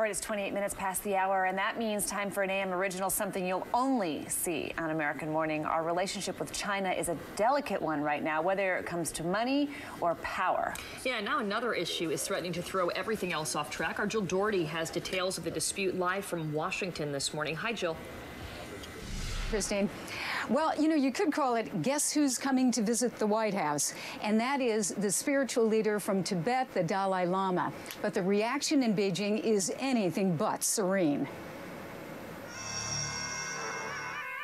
All right, it's 28 minutes past the hour, and that means time for an AM original, something you'll only see on American Morning. Our relationship with China is a delicate one right now, whether it comes to money or power. Yeah, now another issue is threatening to throw everything else off track. Our Jill Doherty has details of the dispute live from Washington this morning. Hi, Jill. Christine. Well, you could call it Guess Who's Coming to Visit the White House, and that is the spiritual leader from Tibet, the Dalai Lama. But the reaction in Beijing is anything but serene.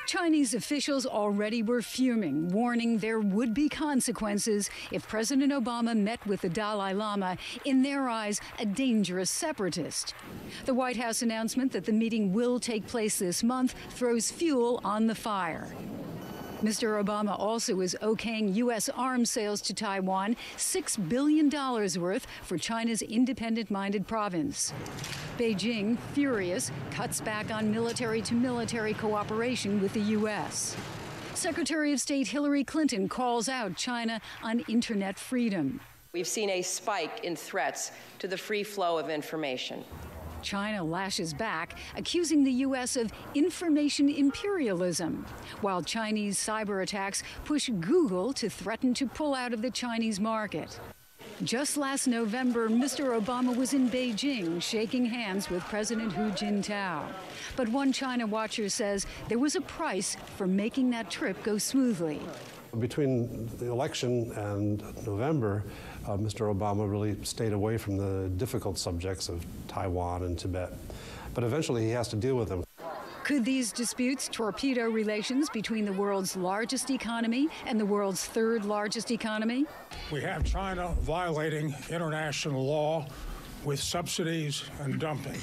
Chinese officials already were fuming, warning there would be consequences if President Obama met with the Dalai Lama, in their eyes, a dangerous separatist. The White House announcement that the meeting will take place this month throws fuel on the fire. Mr. Obama also is okaying U.S. arms sales to Taiwan, $6 billion worth for China's independent-minded province. Beijing, furious, cuts back on military-to-military cooperation with the U.S. Secretary of State Hillary Clinton calls out China on internet freedom. We've seen a spike in threats to the free flow of information. China lashes back, accusing the U.S. of information imperialism, while Chinese cyber attacks push Google to threaten to pull out of the Chinese market. Just last November, Mr. Obama was in Beijing shaking hands with President Hu Jintao. But one China watcher says there was a price for making that trip go smoothly. Between the election and November, Mr. Obama really stayed away from the difficult subjects of Taiwan and Tibet. But eventually he has to deal with them. Could these disputes torpedo relations between the world's largest economy and the world's third largest economy? We have China violating international law with subsidies and dumping.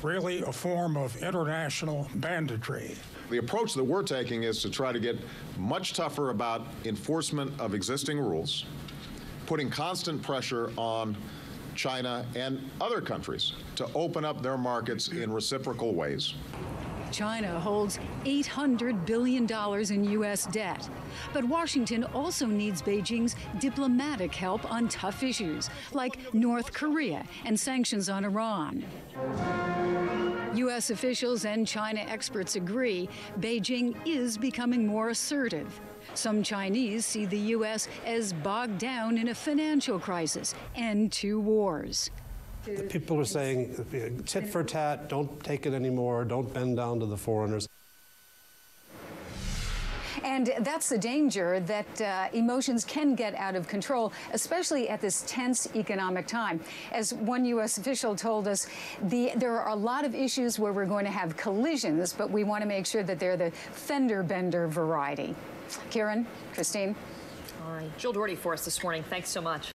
Really a form of international banditry. The approach that we're taking is to try to get much tougher about enforcement of existing rules, putting constant pressure on China and other countries to open up their markets in reciprocal ways. China holds $800 billion in U.S. debt. But Washington also needs Beijing's diplomatic help on tough issues, like North Korea and sanctions on Iran. U.S. officials and China experts agree Beijing is becoming more assertive. Some Chinese see the U.S. as bogged down in a financial crisis and two wars. People are saying, tit for tat, don't take it anymore, don't bend down to the foreigners. And that's the danger, that emotions can get out of control, especially at this tense economic time. As one U.S. official told us, there are a lot of issues where we're going to have collisions, but we want to make sure that they're the fender-bender variety. Kieran, Christine. All right. Jill Doherty for us this morning. Thanks so much.